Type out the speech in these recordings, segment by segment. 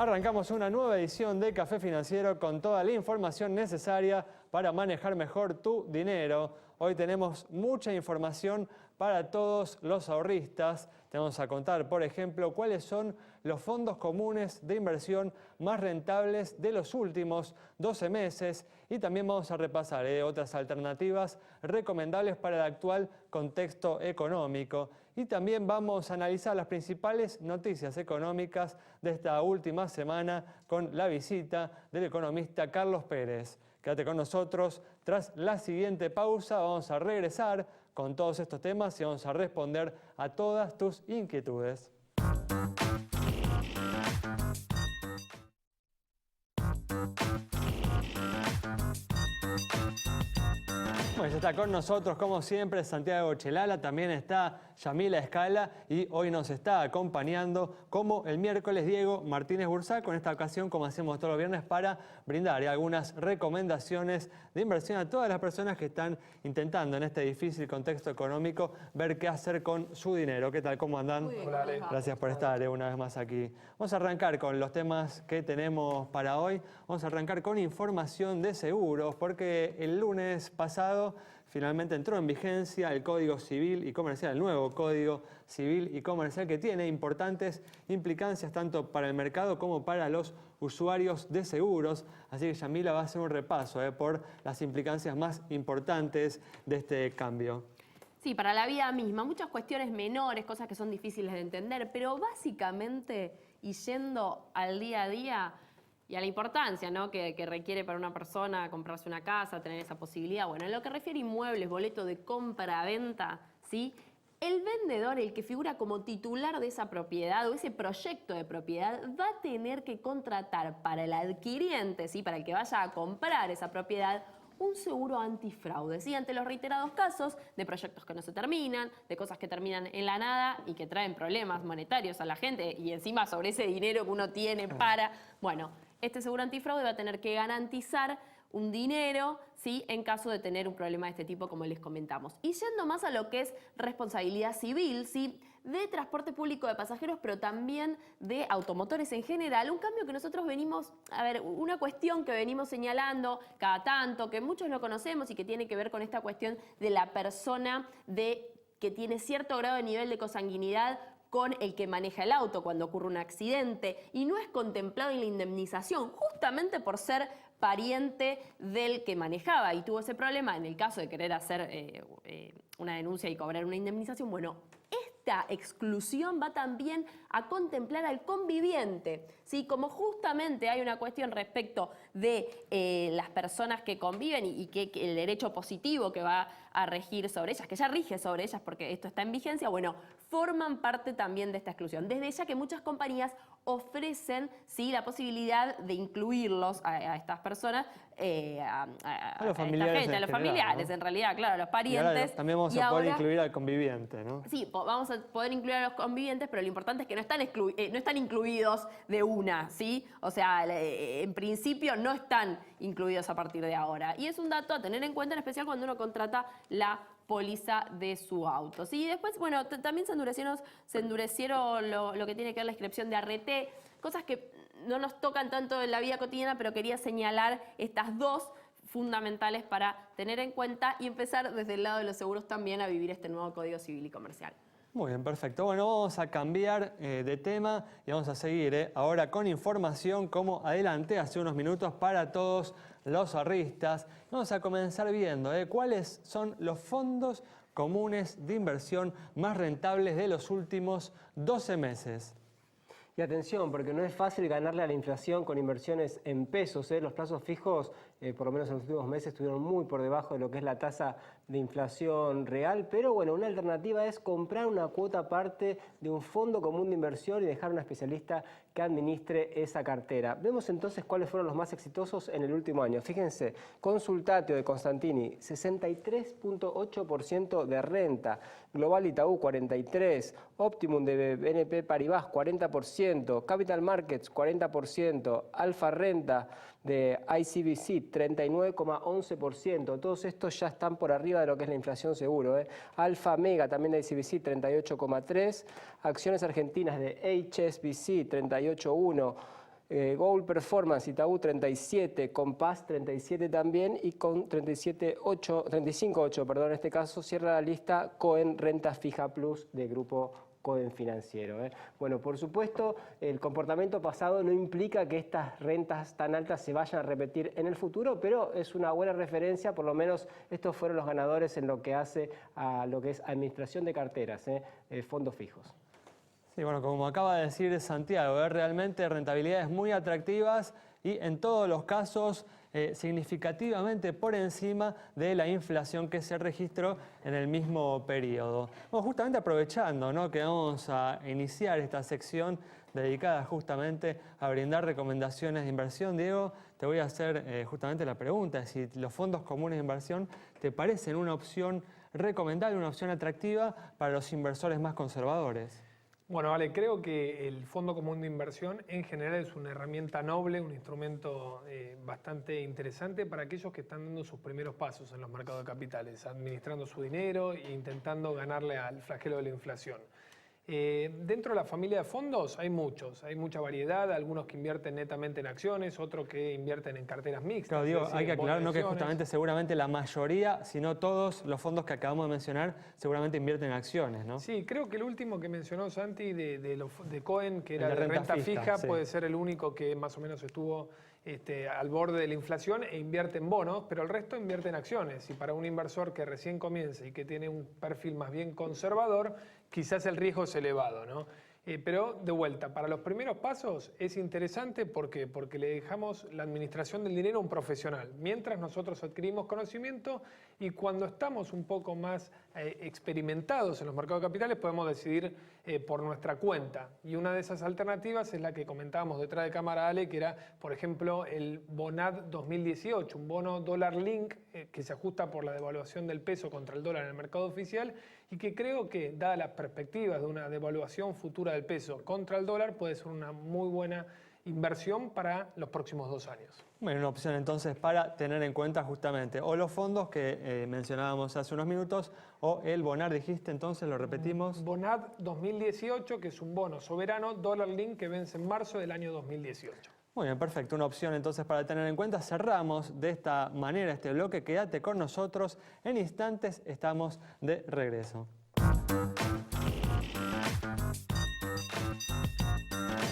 Arrancamos una nueva edición de Café Financiero con toda la información necesaria para manejar mejor tu dinero. Hoy tenemos mucha información para todos los ahorristas. Te vamos a contar, por ejemplo, cuáles son los fondos comunes de inversión más rentables de los últimos 12 meses y también vamos a repasar otras alternativas recomendables para el actual contexto económico. Y también vamos a analizar las principales noticias económicas de esta última semana con la visita del economista Carlos Pérez. Quédate con nosotros. Tras la siguiente pausa vamos a regresar con todos estos temas y vamos a responder a todas tus inquietudes. Bueno, ya está con nosotros, como siempre, Santiago Chelala, también está Yamila Escala y hoy nos está acompañando, como el miércoles, Diego Martínez Bursaco, en esta ocasión, como hacemos todos los viernes, para brindar algunas recomendaciones de inversión a todas las personas que están intentando en este difícil contexto económico ver qué hacer con su dinero. ¿Qué tal? ¿Cómo andan? Muy bien. Hola, Ale. Gracias por estar una vez más aquí. Vamos a arrancar con los temas que tenemos para hoy. Vamos a arrancar con información de seguros, porque el lunes pasado finalmente entró en vigencia el Código Civil y Comercial, el nuevo Código Civil y Comercial, que tiene importantes implicancias tanto para el mercado como para los usuarios de seguros. Así que Yamila va a hacer un repaso por las implicancias más importantes de este cambio. Sí, para la vida misma, muchas cuestiones menores, cosas que son difíciles de entender, pero básicamente, y yendo al día a día y a la importancia, ¿no?, que requiere para una persona comprarse una casa, tener esa posibilidad. Bueno, en lo que refiere a inmuebles, boleto de compra-venta, ¿sí?, el vendedor, el que figura como titular de esa propiedad o ese proyecto de propiedad, va a tener que contratar para el adquiriente, ¿sí?, para el que vaya a comprar esa propiedad, un seguro antifraude, ¿sí?, ante los reiterados casos de proyectos que no se terminan, de cosas que terminan en la nada y que traen problemas monetarios a la gente y encima sobre ese dinero que uno tiene para... Bueno, este seguro antifraude va a tener que garantizar un dinero, ¿sí?, en caso de tener un problema de este tipo, como les comentamos. Y yendo más a lo que es responsabilidad civil, ¿sí?, de transporte público de pasajeros, pero también de automotores en general, un cambio que nosotros venimos, a ver, una cuestión que venimos señalando cada tanto, que muchos lo conocemos y que tiene que ver con esta cuestión de la persona que tiene cierto grado de nivel de consanguinidad con el que maneja el auto cuando ocurre un accidente y no es contemplado en la indemnización, justamente por ser pariente del que manejaba y tuvo ese problema. En el caso de querer hacer una denuncia y cobrar una indemnización, bueno, esta exclusión va también a contemplar al conviviente, ¿sí? Como justamente hay una cuestión respecto de las personas que conviven y que el derecho positivo que va a regir sobre ellas, que ya rige sobre ellas porque esto está en vigencia, bueno, forman parte también de esta exclusión. Desde ya que muchas compañías ofrecen, ¿sí?, la posibilidad de incluirlos a estas personas, a los familiares, a los familiares, ¿no?, en realidad, claro, a los parientes. Y ahora también vamos a poder incluir al conviviente, ¿no? Sí, vamos a poder incluir a los convivientes, pero lo importante es que no están incluidos de una, ¿sí? O sea, en principio no están incluidos a partir de ahora. Y es un dato a tener en cuenta, en especial cuando uno contrata la póliza de su auto, ¿sí? Y después, bueno, también se endurecieron lo que tiene que ver la inscripción de ART, cosas que no nos tocan tanto en la vida cotidiana, pero quería señalar estas dos fundamentales para tener en cuenta y empezar desde el lado de los seguros también a vivir este nuevo Código Civil y Comercial. Muy bien, perfecto. Bueno, vamos a cambiar de tema y vamos a seguir ahora con información como adelanté hace unos minutos para todos los ahorristas. Vamos a comenzar viendo cuáles son los fondos comunes de inversión más rentables de los últimos 12 meses. Y atención, porque no es fácil ganarle a la inflación con inversiones en pesos. Los plazos fijos, por lo menos en los últimos meses, estuvieron muy por debajo de lo que es la tasa de inflación real. Pero bueno, una alternativa es comprar una cuota aparte de un fondo común de inversión y dejar a un especialista que administre esa cartera. Vemos entonces cuáles fueron los más exitosos en el último año. Fíjense, Consultatio de Constantini, 63.8% de renta. Global Itaú, 43%. Optimum de BNP Paribas, 40%. Capital Markets, 40%. Alfa Renta de ICBC, 39,11%. Todos estos ya están por arriba de lo que es la inflación seguro. Alfa Mega, también de ICBC, 38,3%. Acciones argentinas de HSBC, 38,1%. Gold Performance, Itaú 37, Compass 37 también y con 35.8, perdón, en este caso cierra la lista Cohen Renta Fija Plus de Grupo Cohen Financiero. Bueno, por supuesto, el comportamiento pasado no implica que estas rentas tan altas se vayan a repetir en el futuro, pero es una buena referencia, por lo menos estos fueron los ganadores en lo que hace a lo que es administración de carteras, fondos fijos. Sí, bueno, como acaba de decir Santiago, realmente rentabilidades muy atractivas y en todos los casos significativamente por encima de la inflación que se registró en el mismo periodo. Bueno, justamente aprovechando, ¿no?, que vamos a iniciar esta sección dedicada justamente a brindar recomendaciones de inversión, Diego, te voy a hacer justamente la pregunta, si los fondos comunes de inversión te parecen una opción recomendable, una opción atractiva para los inversores más conservadores. Bueno, Ale, creo que el Fondo Común de Inversión en general es una herramienta noble, un instrumento bastante interesante para aquellos que están dando sus primeros pasos en los mercados de capitales, administrando su dinero e intentando ganarle al flagelo de la inflación. Dentro de la familia de fondos hay mucha variedad, algunos que invierten netamente en acciones, otros que invierten en carteras mixtas. Claro, digo, hay que aclarar, ¿no?, que justamente seguramente la mayoría, si no todos los fondos que acabamos de mencionar, seguramente invierten en acciones, ¿no? Sí, creo que el último que mencionó Santi de Cohen, que era de renta fija, sí, puede ser el único que más o menos estuvo al borde de la inflación e invierte en bonos, pero el resto invierte en acciones. Y para un inversor que recién comienza y que tiene un perfil más bien conservador, quizás el riesgo es elevado, ¿no? Pero de vuelta, para los primeros pasos es interesante porque le dejamos la administración del dinero a un profesional, mientras nosotros adquirimos conocimiento y cuando estamos un poco más experimentados en los mercados de capitales podemos decidir por nuestra cuenta. Y una de esas alternativas es la que comentábamos detrás de cámara, Ale, que era, por ejemplo, el Bonad 2018, un bono dólar link que se ajusta por la devaluación del peso contra el dólar en el mercado oficial y que creo que, dadas las perspectivas de una devaluación futura del peso contra el dólar, puede ser una muy buena inversión para los próximos 2 años. Bueno, una opción entonces para tener en cuenta justamente o los fondos que mencionábamos hace unos minutos o el Bonad, dijiste entonces, lo repetimos. Bonad 2018, que es un bono soberano dólar link que vence en marzo del año 2018. Muy bien, perfecto. Una opción entonces para tener en cuenta. Cerramos de esta manera este bloque. Quédate con nosotros. En instantes estamos de regreso.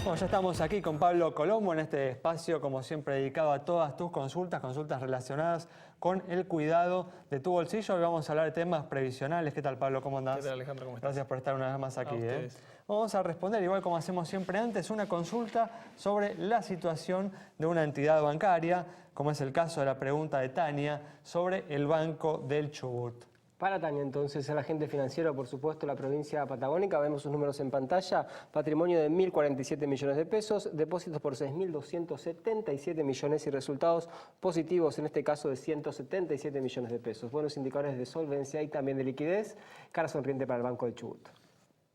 Bueno, ya estamos aquí con Pablo Colombo en este espacio, como siempre, dedicado a todas tus consultas relacionadas con el cuidado de tu bolsillo. Hoy vamos a hablar de temas previsionales. ¿Qué tal, Pablo? ¿Cómo andás? ¿Qué tal, Alejandro? ¿Cómo estás? Gracias por estar una vez más aquí. Ustedes. Vamos a responder, igual como hacemos siempre antes, una consulta sobre la situación de una entidad bancaria, como es el caso de la pregunta de Tania sobre el Banco del Chubut. Para Tania, entonces, el agente financiero, por supuesto, la provincia patagónica, vemos sus números en pantalla, patrimonio de 1.047 millones de pesos, depósitos por 6.277 millones y resultados positivos, en este caso de 177 millones de pesos. Buenos indicadores de solvencia y también de liquidez, cara sonriente para el Banco del Chubut.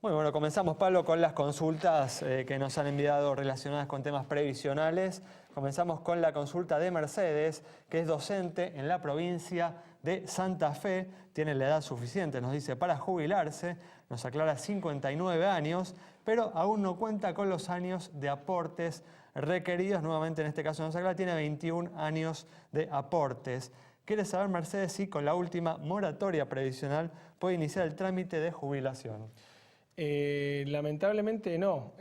Muy bueno, comenzamos, Pablo, con las consultas que nos han enviado relacionadas con temas previsionales. Comenzamos con la consulta de Mercedes, que es docente en la provincia de Santa Fe. Tiene la edad suficiente, nos dice, para jubilarse. Nos aclara 59 años, pero aún no cuenta con los años de aportes requeridos. Nuevamente, en este caso nos aclara, tiene 21 años de aportes. Quiere saber, Mercedes, si con la última moratoria previsional puede iniciar el trámite de jubilación. Lamentablemente no,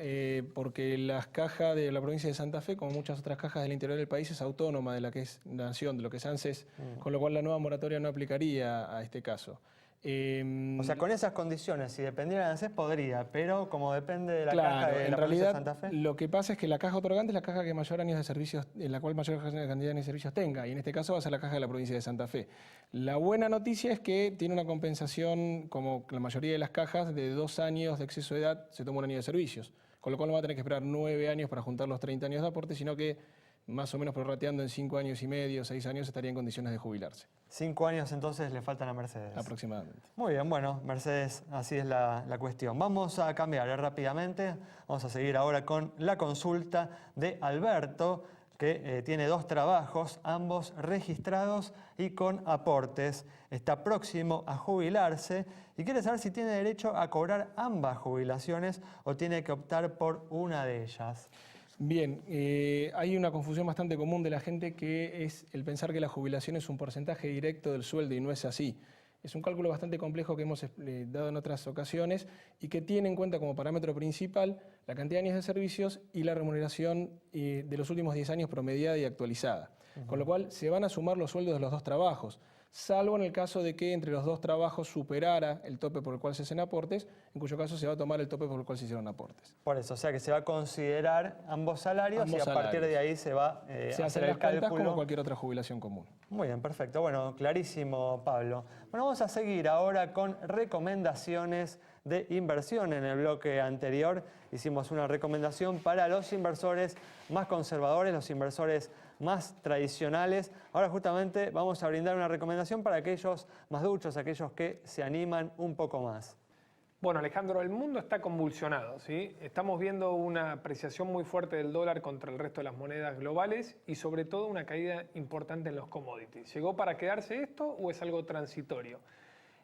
porque las cajas de la provincia de Santa Fe, como muchas otras cajas del interior del país, es autónoma de la que es Nación, de lo que es ANSES, con lo cual la nueva moratoria no aplicaría a este caso. O sea, con esas condiciones, si dependiera de ANSES podría, pero como depende de la caja de la provincia de Santa Fe. Lo que pasa es que la caja otorgante es la caja que mayor años de servicios, en la cual mayor cantidad de años de servicios tenga, y en este caso va a ser la caja de la provincia de Santa Fe. La buena noticia es que tiene una compensación, como la mayoría de las cajas, de 2 años de exceso de edad se toma 1 año de servicios, con lo cual no va a tener que esperar 9 años para juntar los 30 años de aporte, sino que más o menos prorrateando en 5 años y medio, 6 años, estaría en condiciones de jubilarse. 5 años entonces le faltan a Mercedes. Aproximadamente. Muy bien, bueno, Mercedes, así es la cuestión. Vamos a cambiar rápidamente, vamos a seguir ahora con la consulta de Alberto, que tiene 2 trabajos, ambos registrados y con aportes. Está próximo a jubilarse y quiere saber si tiene derecho a cobrar ambas jubilaciones o tiene que optar por una de ellas. Bien, hay una confusión bastante común de la gente que es el pensar que la jubilación es un porcentaje directo del sueldo y no es así. Es un cálculo bastante complejo que hemos dado en otras ocasiones y que tiene en cuenta como parámetro principal la cantidad de años de servicios y la remuneración de los últimos 10 años promediada y actualizada. Con lo cual se van a sumar los sueldos de los dos trabajos, salvo en el caso de que entre los dos trabajos superara el tope por el cual se hacen aportes, en cuyo caso se va a tomar el tope por el cual se hicieron aportes. Por eso, o sea que se va a considerar ambos salarios y a partir de ahí se va se a hacer hacen el las cuentas cálculo. como cualquier otra jubilación común. Muy bien, perfecto. Bueno, clarísimo, Pablo. Bueno, vamos a seguir ahora con recomendaciones de inversión. En el bloque anterior hicimos una recomendación para los inversores más conservadores, los inversores más tradicionales. Ahora justamente vamos a brindar una recomendación para aquellos más duchos, aquellos que se animan un poco más. Bueno, Alejandro, el mundo está convulsionado, ¿sí? Estamos viendo una apreciación muy fuerte del dólar contra el resto de las monedas globales y sobre todo una caída importante en los commodities. ¿Llegó para quedarse esto o es algo transitorio?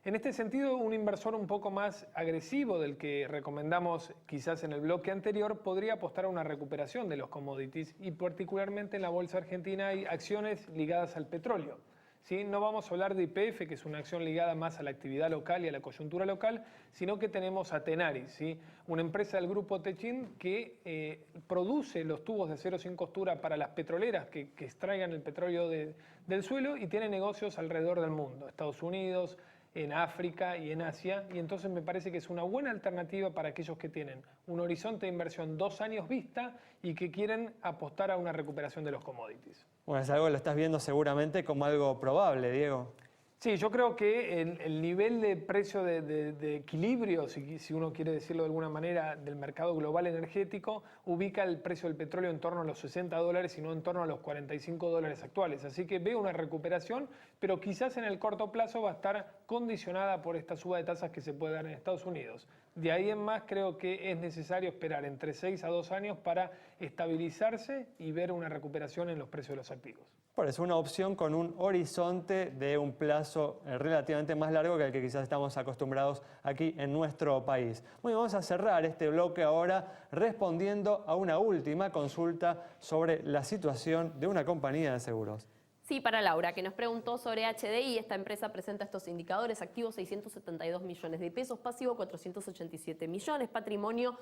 En este sentido, un inversor un poco más agresivo del que recomendamos quizás en el bloque anterior podría apostar a una recuperación de los commodities y particularmente en la bolsa argentina hay acciones ligadas al petróleo. ¿Sí? No vamos a hablar de YPF, que es una acción ligada más a la actividad local y a la coyuntura local, sino que tenemos a Tenaris, ¿sí? Una empresa del grupo Techin que produce los tubos de acero sin costura para las petroleras que extraigan el petróleo del suelo y tiene negocios alrededor del mundo, Estados Unidos, en África y en Asia, y entonces me parece que es una buena alternativa para aquellos que tienen un horizonte de inversión 2 años vista y que quieren apostar a una recuperación de los commodities. Bueno, es algo que lo estás viendo seguramente como algo probable, Diego. Sí, yo creo que el nivel de precio de equilibrio, si uno quiere decirlo de alguna manera, del mercado global energético, ubica el precio del petróleo en torno a los $60 y no en torno a los $45 actuales. Así que veo una recuperación, pero quizás en el corto plazo va a estar condicionada por esta suba de tasas que se puede dar en Estados Unidos. De ahí en más creo que es necesario esperar entre 6 a 2 años para estabilizarse y ver una recuperación en los precios de los activos. Por eso una opción con un horizonte de un plazo relativamente más largo que el que quizás estamos acostumbrados aquí en nuestro país. Bueno, vamos a cerrar este bloque ahora respondiendo a una última consulta sobre la situación de una compañía de seguros. Sí, para Laura, que nos preguntó sobre HDI. Esta empresa presenta estos indicadores: activos 672 millones de pesos, pasivo 487 millones, patrimonio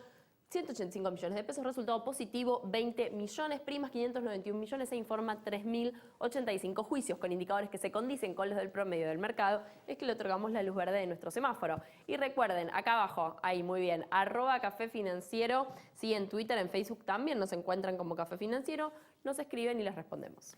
185 millones de pesos, resultado positivo 20 millones, primas 591 millones, e informa 3.085 juicios con indicadores que se condicen con los del promedio del mercado. Es que le otorgamos la luz verde de nuestro semáforo. Y recuerden, acá abajo, ahí muy bien, @Café Financiero, sí, en Twitter, en Facebook también nos encuentran como Café Financiero, nos escriben y les respondemos.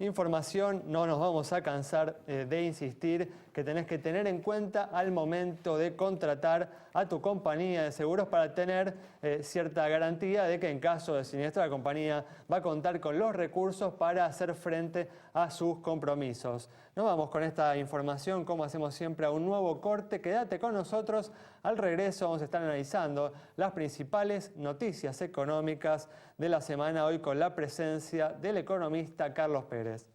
Información, no nos vamos a cansar de insistir, que tenés que tener en cuenta al momento de contratar a tu compañía de seguros para tener cierta garantía de que en caso de siniestro la compañía va a contar con los recursos para hacer frente a sus compromisos. Nos vamos con esta información, como hacemos siempre, a un nuevo corte. Quédate con nosotros. Al regreso vamos a estar analizando las principales noticias económicas de la semana, hoy con la presencia del economista Carlos Pérez.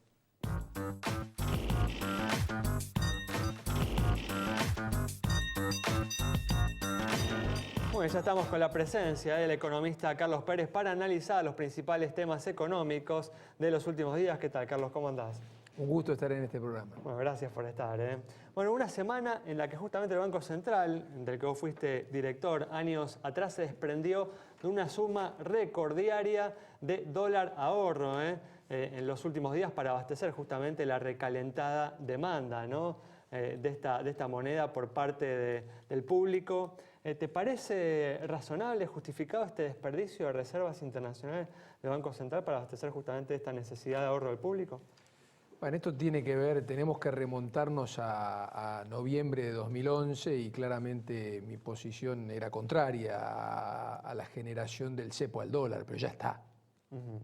Bueno, ya estamos con la presencia del economista Carlos Pérez para analizar los principales temas económicos de los últimos días. ¿Qué tal, Carlos? ¿Cómo andás? Un gusto estar en este programa. Bueno, gracias por estar. Bueno, una semana en la que justamente el Banco Central, del que vos fuiste director años atrás, se desprendió de una suma recordiaria de dólar ahorro en los últimos días para abastecer justamente la recalentada demanda, ¿no? de esta moneda por parte del público. ¿Te parece razonable, justificado este desperdicio de reservas internacionales del Banco Central para abastecer justamente esta necesidad de ahorro del público? Bueno, esto tiene que ver, tenemos que remontarnos a noviembre de 2011 y claramente mi posición era contraria a la generación del cepo al dólar, pero ya está,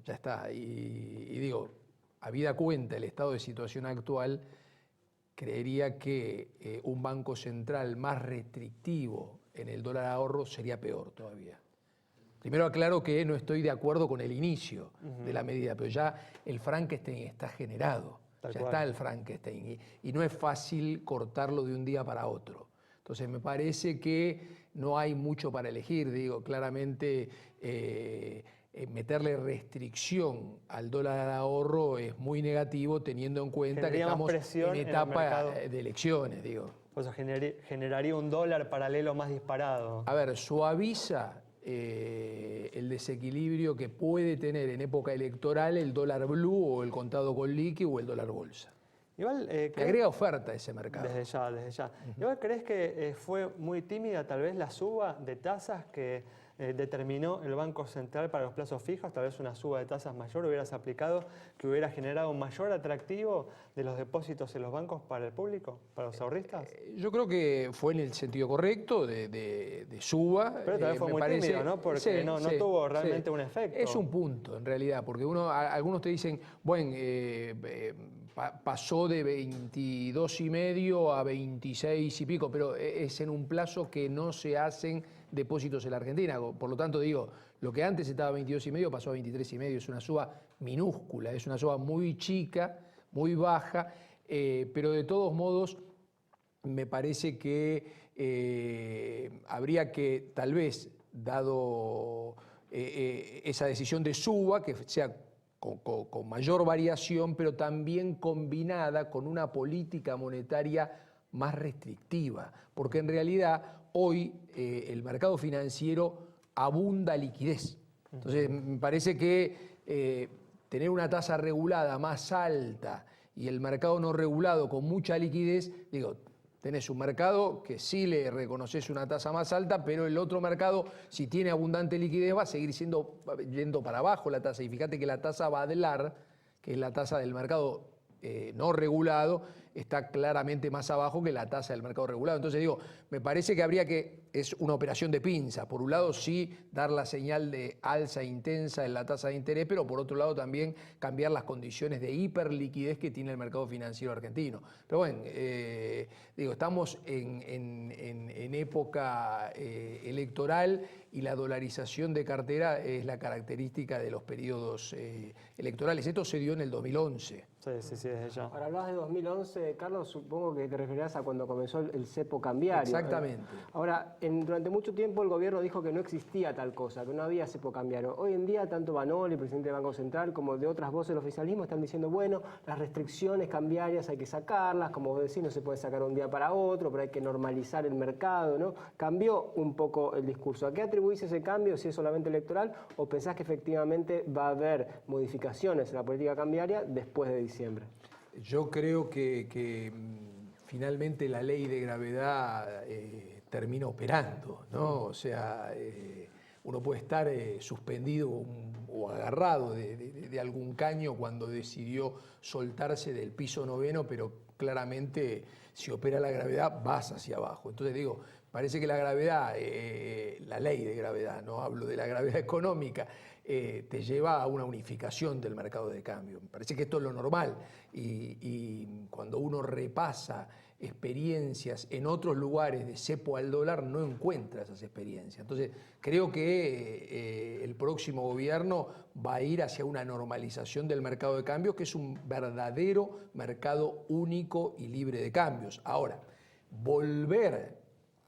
ya está. Y digo, habida cuenta el estado de situación actual, creería que un banco central más restrictivo en el dólar ahorro sería peor todavía. Primero aclaro que no estoy de acuerdo con el inicio de la medida, pero ya el Frankenstein está generado, está el Frankenstein y no es fácil cortarlo de un día para otro. Entonces me parece que no hay mucho para elegir, digo, claramente meterle restricción al dólar al ahorro es muy negativo, teniendo en cuenta que Generaríamos estamos presión en en el etapa mercado. de elecciones, digo. O sea, generaría un dólar paralelo más disparado. A ver, suaviza el desequilibrio que puede tener en época electoral el dólar blue o el contado con liqui o el dólar bolsa. Igual, Le agrega oferta a ese mercado. desde ya, desde ya. Igual, ¿crees que fue muy tímida tal vez la suba de tasas que determinó el Banco Central para los plazos fijos? Tal vez una suba de tasas mayor hubieras aplicado, que hubiera generado un mayor atractivo de los depósitos en los bancos para el público, para los ahorristas. Yo creo que fue en el sentido correcto de suba. Pero también fue me muy parece- tímido, ¿no? Porque Sí, no sí, tuvo realmente sí. un efecto. Es un punto, en realidad, porque algunos te dicen, bueno, pasó de 22,5 a 26 y pico, pero es en un plazo que no se hacen depósitos en la Argentina. Por lo tanto, digo, lo que antes estaba a 22,5 pasó a 23,5. Es una suba minúscula, es una suba muy chica, muy baja, pero de todos modos me parece que habría que, tal vez, dado esa decisión de suba, que sea con mayor variación, pero también combinada con una política monetaria más restrictiva, porque en realidad hoy el mercado financiero abunda liquidez. Entonces, me parece que tener una tasa regulada más alta y el mercado no regulado con mucha liquidez, digo, tenés un mercado que sí le reconoces una tasa más alta, pero el otro mercado, si tiene abundante liquidez, va a seguir yendo para abajo la tasa. Y fíjate que la tasa Badlar, que es la tasa del mercado no regulado, está claramente más abajo que la tasa del mercado regulado. Entonces digo, me parece que es una operación de pinza. Por un lado sí dar la señal de alza intensa en la tasa de interés, pero por otro lado también cambiar las condiciones de hiperliquidez que tiene el mercado financiero argentino. Pero bueno, digo, estamos en época electoral y la dolarización de cartera es la característica de los periodos electorales. Esto se dio en el 2011. Sí, desde ya. Ahora hablabas de 2011, Carlos, supongo que te referirás a cuando comenzó el cepo cambiario. Exactamente. Ahora, durante mucho tiempo el gobierno dijo que no existía tal cosa, que no había cepo cambiario. Hoy en día, tanto Banoli, el presidente del Banco Central, como de otras voces del oficialismo están diciendo, bueno, las restricciones cambiarias hay que sacarlas, como vos decís, no se puede sacar un día para otro, pero hay que normalizar el mercado, ¿no? Cambió un poco el discurso. ¿A qué atribuís ese cambio, si es solamente electoral, o pensás que efectivamente va a haber modificaciones en la política cambiaria después de diciembre? Yo creo que finalmente la ley de gravedad termina operando, ¿no? O sea, uno puede estar suspendido o agarrado de algún caño cuando decidió soltarse del piso noveno, pero claramente si opera la gravedad vas hacia abajo. Entonces digo, parece que la gravedad, la ley de gravedad, no hablo de la gravedad económica, te lleva a una unificación del mercado de cambio. Me parece que esto es lo normal y cuando uno repasa experiencias en otros lugares de cepo al dólar no encuentra esas experiencias. Entonces creo que el próximo gobierno va a ir hacia una normalización del mercado de cambios, que es un verdadero mercado único y libre de cambios. Ahora, volver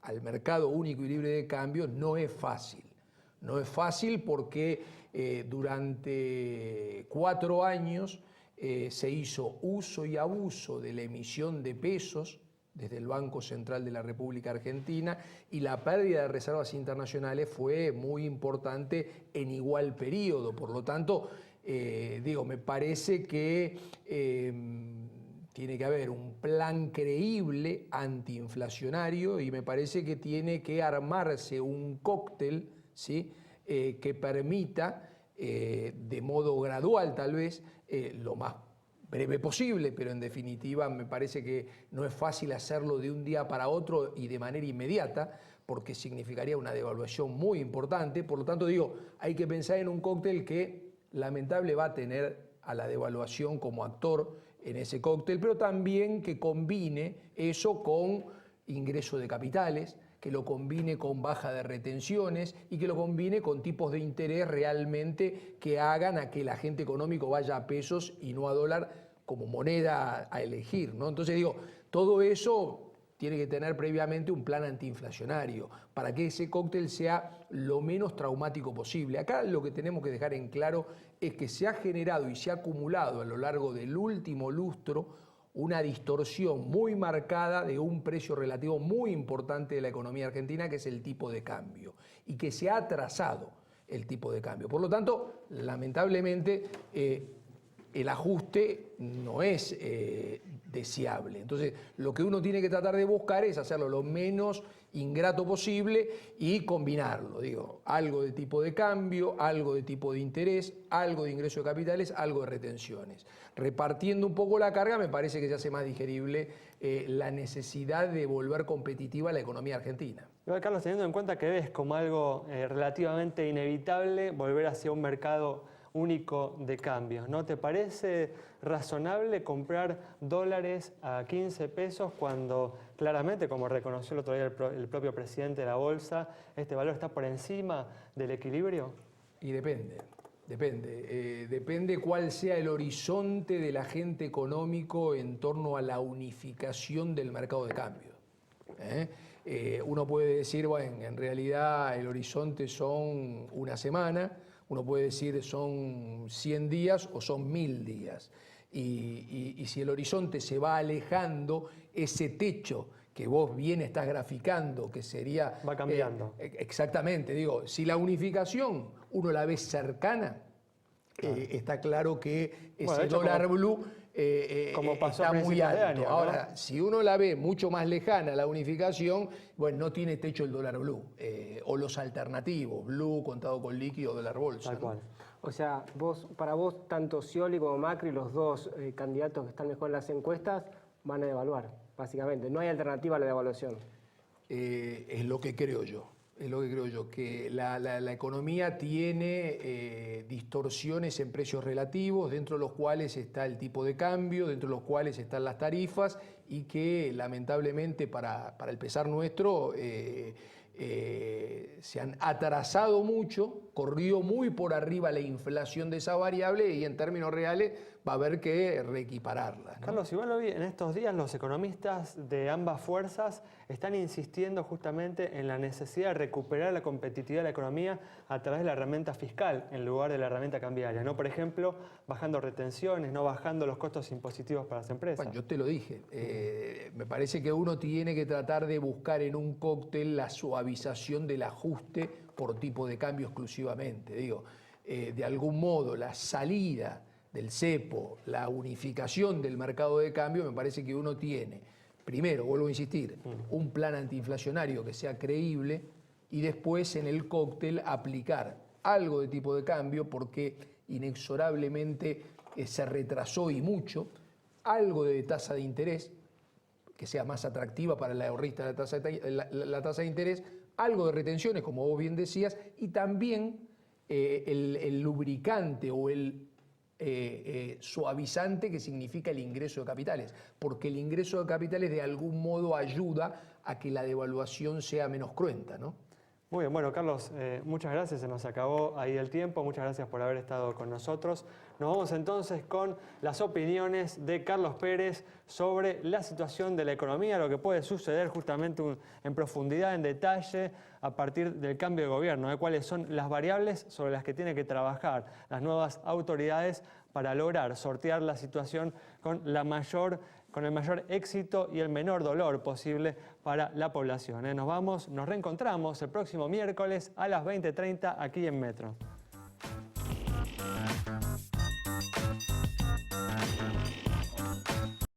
al mercado único y libre de cambios no es fácil. No es fácil porque durante 4 años se hizo uso y abuso de la emisión de pesos desde el Banco Central de la República Argentina y la pérdida de reservas internacionales fue muy importante en igual periodo. Por lo tanto, me parece que tiene que haber un plan creíble antiinflacionario y me parece que tiene que armarse un cóctel, ¿sí?, que permita, de modo gradual tal vez, lo más breve posible, pero en definitiva me parece que no es fácil hacerlo de un día para otro y de manera inmediata, porque significaría una devaluación muy importante. Por lo tanto, hay que pensar en un cóctel que lamentable va a tener a la devaluación como actor en ese cóctel, pero también que combine eso con ingreso de capitales, que lo combine con baja de retenciones y que lo combine con tipos de interés realmente que hagan a que el agente económico vaya a pesos y no a dólar como moneda a elegir, ¿no? Entonces todo eso tiene que tener previamente un plan antiinflacionario para que ese cóctel sea lo menos traumático posible. Acá lo que tenemos que dejar en claro es que se ha generado y se ha acumulado a lo largo del último lustro una distorsión muy marcada de un precio relativo muy importante de la economía argentina, que es el tipo de cambio, y que se ha atrasado el tipo de cambio. Por lo tanto, lamentablemente, el ajuste no es deseable. Entonces, lo que uno tiene que tratar de buscar es hacerlo lo menos ingrato posible y combinarlo. Digo, algo de tipo de cambio, algo de tipo de interés, algo de ingreso de capitales, algo de retenciones. Repartiendo un poco la carga, me parece que se hace más digerible la necesidad de volver competitiva la economía argentina. Carlos, teniendo en cuenta que ves como algo relativamente inevitable volver hacia un mercado único de cambios, ¿no? ¿Te parece razonable comprar dólares a 15 pesos cuando claramente, como reconoció el otro día el propio presidente de la Bolsa, este valor está por encima del equilibrio? Y depende cuál sea el horizonte del agente económico en torno a la unificación del mercado de cambio. Uno puede decir, bueno, en realidad el horizonte son una semana, uno puede decir son 100 días o son 1000 días. Y si el horizonte se va alejando, ese techo que vos bien estás graficando, que sería... Va cambiando. Exactamente, digo, si la unificación uno la ve cercana, claro, está claro que ese dólar blue como pasó está muy alto. año, ¿no? Ahora, si uno la ve mucho más lejana, la unificación, bueno, no tiene techo el dólar blue, o los alternativos, blue, contado con líquido, dólar bolsa. Tal cual. O sea, para vos, tanto Scioli como Macri, los dos candidatos que están mejor en las encuestas, van a devaluar, básicamente. No hay alternativa a la devaluación. Es lo que creo yo. Es lo que creo yo, que la economía tiene distorsiones en precios relativos, dentro de los cuales está el tipo de cambio, dentro de los cuales están las tarifas, y que lamentablemente para el pesar nuestro se han atrasado mucho, corrió muy por arriba la inflación de esa variable y en términos reales va a haber que reequipararla, ¿no? Carlos, igual hoy en estos días los economistas de ambas fuerzas están insistiendo justamente en la necesidad de recuperar la competitividad de la economía a través de la herramienta fiscal en lugar de la herramienta cambiaria, ¿no? Por ejemplo, bajando retenciones, no bajando los costos impositivos para las empresas. Bueno, yo te lo dije, me parece que uno tiene que tratar de buscar en un cóctel la suavización del ajuste por tipo de cambio exclusivamente. Digo, de algún modo la salida del cepo, la unificación del mercado de cambio, me parece que uno tiene, primero, vuelvo a insistir, un plan antiinflacionario que sea creíble y después en el cóctel aplicar algo de tipo de cambio porque inexorablemente se retrasó y mucho, algo de tasa de interés que sea más atractiva para el ahorrista la tasa de interés, algo de retenciones, como vos bien decías, y también el lubricante o el suavizante que significa el ingreso de capitales, porque el ingreso de capitales de algún modo ayuda a que la devaluación sea menos cruenta, ¿no? Muy bien, bueno, Carlos, muchas gracias, se nos acabó ahí el tiempo, muchas gracias por haber estado con nosotros. Nos vamos entonces con las opiniones de Carlos Pérez sobre la situación de la economía, lo que puede suceder justamente en profundidad, en detalle, a partir del cambio de gobierno, cuáles son las variables sobre las que tienen que trabajar las nuevas autoridades para lograr sortear la situación con el mayor éxito y el menor dolor posible para la población. Nos reencontramos el próximo miércoles a las 20:30 aquí en Metro.